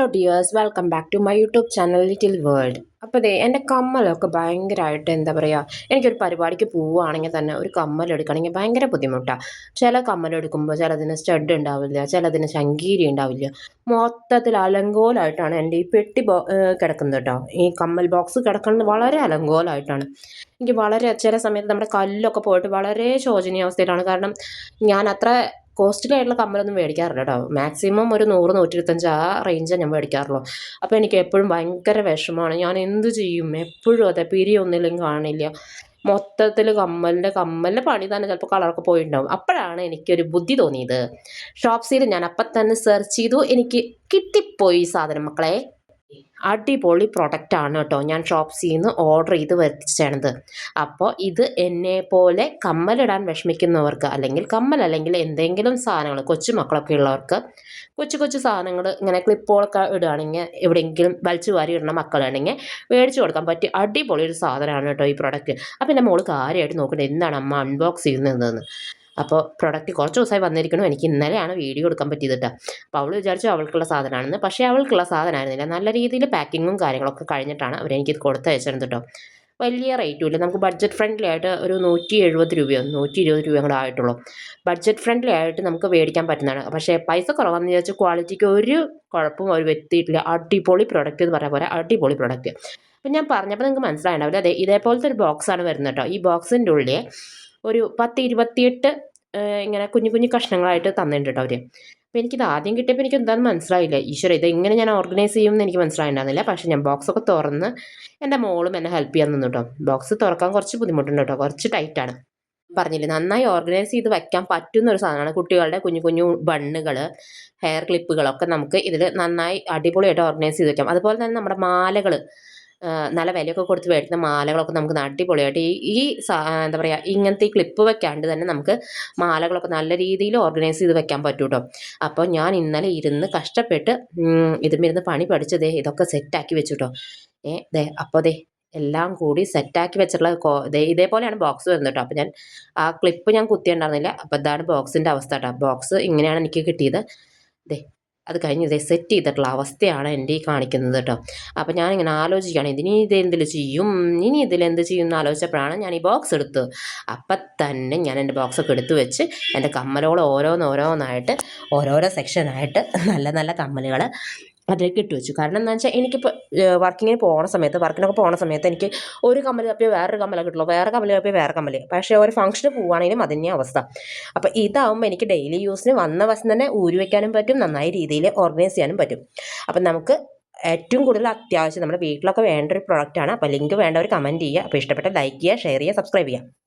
Hello dears, welcome back to my YouTube channel little world. അപ്പോൾ ദേ എൻ്റെ കമ്മലൊക്കെ ഭയങ്കരമായിട്ട് എന്താ പറയുക, എനിക്കൊരു പരിപാടിക്ക് പോവുകയാണെങ്കിൽ തന്നെ ഒരു കമ്മൽ എടുക്കണമെങ്കിൽ ഭയങ്കര ബുദ്ധിമുട്ടാണ്. ചില കമ്മലെടുക്കുമ്പോൾ ചിലതിന് സ്റ്റഡ് ഉണ്ടാവില്ല, ചിലതിന് ശങ്കീരി ഉണ്ടാവില്ല. മൊത്തത്തിൽ അലങ്കോലമായിട്ടാണ് എൻ്റെ ഈ കിടക്കുന്നത് കേട്ടോ. ഈ കമ്മൽ ബോക്സ് കിടക്കുന്നത് വളരെ അലങ്കോലമായിട്ടാണ്. എനിക്ക് വളരെ ചില സമയത്ത് നമ്മുടെ കല്ലൊക്കെ പോയിട്ട് വളരെ ശോചനീയാവസ്ഥയിലാണ്. കാരണം ഞാൻ അത്ര കോസ്റ്റ്ലി ആയിട്ടുള്ള കമ്മലൊന്നും മേടിക്കാറില്ല കേട്ടോ. മാക്സിമം ഒരു 100-125 ആ റേഞ്ചേ ഞാൻ മേടിക്കാറുള്ളൂ. അപ്പോൾ എനിക്ക് എപ്പോഴും ഭയങ്കര വിഷമമാണ്. ഞാൻ എന്ത് ചെയ്യും? എപ്പോഴും അതെ, പിരിയൊന്നുമില്ലെങ്കിൽ കാണില്ല. മൊത്തത്തിൽ കമ്മലിൻ്റെ പണി തന്നെ ചിലപ്പോൾ കളറൊക്കെ പോയിട്ടുണ്ടാവും. അപ്പോഴാണ് എനിക്കൊരു ബുദ്ധി തോന്നിയത്. ഷോപ്സിയിൽ ഞാൻ അപ്പം തന്നെ സെർച്ച് ചെയ്തു. എനിക്ക് കിട്ടിപ്പോയി സാധനം മക്കളെ. അടിപൊളി പ്രൊഡക്റ്റാണ് കേട്ടോ. ഞാൻ ഷോപ്സിൽ നിന്ന് ഓർഡർ ചെയ്ത് വരുത്തിച്ചത്. അപ്പോൾ ഇത് എന്നെപ്പോലെ കമ്മലിടാൻ വിഷമിക്കുന്നവർക്ക്, അല്ലെങ്കിൽ അല്ലെങ്കിൽ എന്തെങ്കിലും സാധനങ്ങൾ കൊച്ചു മക്കളൊക്കെ ഉള്ളവർക്ക് കൊച്ചു കൊച്ചു സാധനങ്ങൾ ഇങ്ങനെ ക്ലിപ്പുകളൊക്കെ ഇടുകയാണെങ്കിൽ, എവിടെയെങ്കിലും വലിച്ചു വാരി ഇടുന്ന മക്കളാണെങ്കിൽ മേടിച്ചു കൊടുക്കാൻ പറ്റിയ അടിപൊളി ഒരു സാധനമാണ് കേട്ടോ ഈ പ്രൊഡക്റ്റ്. അപ്പോൾ എൻ്റെ മോള് കാര്യമായിട്ട് നോക്കുന്നത് എന്താണ് അമ്മ അൺബോക്സ് ചെയ്യുന്നതെന്ന്. അപ്പോൾ പ്രൊഡക്റ്റ് കുറച്ച് ദിവസമായി വന്നിരിക്കണം. എനിക്ക് ഇന്നലെയാണ് വീഡിയോ എടുക്കാൻ പറ്റിയത് കേട്ടോ. അപ്പോൾ അവൾ വിചാരിച്ചു അവൾക്കുള്ള സാധനമാണെന്ന്. പക്ഷേ അവൾക്കുള്ള സാധനമായിരുന്നില്ല. നല്ല രീതിയിൽ പാക്കിങ്ങും കാര്യങ്ങളൊക്കെ കഴിഞ്ഞിട്ടാണ് അവരെനിക്കിത് കൊടുത്തയച്ചിരുന്നത് കേട്ടോ. വലിയ റേറ്റും ഇല്ല. നമുക്ക് ബഡ്ജറ്റ് ഫ്രണ്ട്ലി ആയിട്ട് ഒരു 170 രൂപയോ 120 രൂപ കൂടെ ആയിട്ടുള്ളൂ. ബഡ്ജറ്റ് ഫ്രണ്ട്ലി ആയിട്ട് നമുക്ക് മേടിക്കാൻ പറ്റുന്നതാണ്. പക്ഷേ പൈസ കുറവാണെന്ന് വിചാരിച്ച് ക്വാളിറ്റിക്ക് ഒരു കുഴപ്പവും അവർ വരുത്തിയിട്ടില്ല. അടിപൊളി പ്രൊഡക്റ്റ് എന്ന് പറയാൻ പോലെ അടിപൊളി പ്രൊഡക്റ്റ്. അപ്പം ഞാൻ പറഞ്ഞപ്പോൾ നിങ്ങൾക്ക് മനസ്സിലായിട്ടുണ്ടാവില്ല. അതെ, ഇതേപോലത്തെ ഒരു ബോക്സാണ് വരുന്നത് കേട്ടോ. ഈ ബോക്സിൻ്റെ ഉള്ളിൽ ഒരു 10-28 ഇങ്ങനെ കുഞ്ഞു കുഞ്ഞു കഷ്ണങ്ങളായിട്ട് തന്നിട്ടുണ്ട് കേട്ടോ അവർ. അപ്പോൾ എനിക്കിത് ആദ്യം കിട്ടിയപ്പോൾ എനിക്ക് എന്താണെന്ന് മനസ്സിലായില്ല. ഈശ്വര, ഇത് എങ്ങനെ ഞാൻ ഓർഗനൈസ് ചെയ്യുമെന്ന് എനിക്ക് മനസ്സിലായിട്ടുണ്ടായിരുന്നില്ല. പക്ഷേ ഞാൻ ബോക്സൊക്കെ തുറന്ന് എൻ്റെ മോളും എന്നെ ഹെൽപ്പ് ചെയ്യാൻ നിന്നു കേട്ടോ. ബോക്സ് തുറക്കാൻ കുറച്ച് ബുദ്ധിമുട്ടുണ്ട് കേട്ടോ, കുറച്ച് ടൈറ്റാണ്. പറഞ്ഞില്ലേ, നന്നായി ഓർഗനൈസ് ചെയ്ത് വെക്കാൻ പറ്റുന്ന ഒരു സാധനമാണ്. കുട്ടികളുടെ കുഞ്ഞു കുഞ്ഞു ബണ്ണുകൾ, ഹെയർ ക്ലിപ്പുകളൊക്കെ നമുക്ക് ഇതിൽ നന്നായി അടിപൊളിയായിട്ട് ഓർഗനൈസ് ചെയ്ത് വെക്കാം. അതുപോലെ തന്നെ നമ്മുടെ മാലകൾ, നല്ല വിലയൊക്കെ കൊടുത്ത് മേടിക്കുന്ന മാലകളൊക്കെ നമുക്ക് അടിപൊളിയായിട്ട് ഈ എന്താ പറയുക, ഇങ്ങനത്തെ ഈ ക്ലിപ്പ് വെക്കാണ്ട് തന്നെ നമുക്ക് മാലകളൊക്കെ നല്ല രീതിയിൽ ഓർഗനൈസ് ചെയ്ത് വെക്കാൻ പറ്റും കേട്ടോ. അപ്പോൾ ഞാൻ ഇന്നലെ ഇരുന്ന് കഷ്ടപ്പെട്ട് ഇരുന്ന് പണി പഠിച്ചതേ ഇതൊക്കെ സെറ്റാക്കി വെച്ചു കേട്ടോ. അപ്പോൾ എല്ലാം കൂടി സെറ്റാക്കി വെച്ചിട്ടുള്ള ഇതേപോലെയാണ് ബോക്സ് വരുന്നത് കേട്ടോ. അപ്പോൾ ഞാൻ ആ ക്ലിപ്പ് ഞാൻ കുത്തിയിട്ടുണ്ടായിരുന്നില്ല. അപ്പോൾ ഇതാണ് ബോക്സിൻ്റെ അവസ്ഥ കേട്ടോ. ബോക്സ് ഇങ്ങനെയാണ് എനിക്ക് കിട്ടിയത്. അത് കഴിഞ്ഞ് സെറ്റ് ചെയ്തിട്ടുള്ള അവസ്ഥയാണ് എൻ്റെ ഈ കാണിക്കുന്നത് കേട്ടോ. അപ്പോൾ ഞാനിങ്ങനെ ആലോചിക്കുകയാണ്, ഇതെന്തിൽ ചെയ്യും, ഇനി ഇതിലെന്ത് ചെയ്യും എന്ന് ആലോചിച്ചപ്പോഴാണ് ഞാൻ ഈ ബോക്സ് എടുത്തത്. അപ്പം തന്നെ ഞാൻ എൻ്റെ ബോക്സൊക്കെ എടുത്ത് വെച്ച് എൻ്റെ കമ്മലുകൾ ഓരോന്നായിട്ട് ഓരോരോ സെക്ഷനായിട്ട് നല്ല നല്ല കമ്മലുകൾ അതിലേക്ക് ഇട്ട് വെച്ചു. കാരണം എന്താണെന്ന് വെച്ചാൽ എനിക്കിപ്പോൾ വർക്കിനൊക്കെ പോണ സമയത്ത് എനിക്ക് ഒരു കമ്മൽ തപ്പിയാൽ വേറൊരു കമ്മല കിട്ടുള്ളൂ, വേറെ കമ്മൽ തപ്പിയാൽ വേറെ കമ്മൽ. പക്ഷേ ഒരു ഫംഗ്ഷന് പോവുകയാണെങ്കിലും അതിൻ്റെ അവസ്ഥ. അപ്പോൾ ഇതാവുമ്പോൾ എനിക്ക് ഡെയിലി യൂസിന് വന്ന വശം തന്നെ ഊരി വയ്ക്കാനും പറ്റും, നന്നായി രീതിയിൽ ഓർഗനൈസ് ചെയ്യാനും പറ്റും. അപ്പം നമുക്ക് ഏറ്റവും കൂടുതൽ അത്യാവശ്യം നമ്മുടെ വീട്ടിലൊക്കെ വേണ്ട ഒരു പ്രൊഡക്റ്റാണ്. അപ്പോൾ ലിങ്ക് വേണ്ടവർ കമൻറ്റ് ചെയ്യുക. അപ്പോൾ ഇഷ്ടപ്പെട്ട ലൈക്ക് ചെയ്യുക, ഷെയർ ചെയ്യുക, സബ്സ്ക്രൈബ് ചെയ്യുക.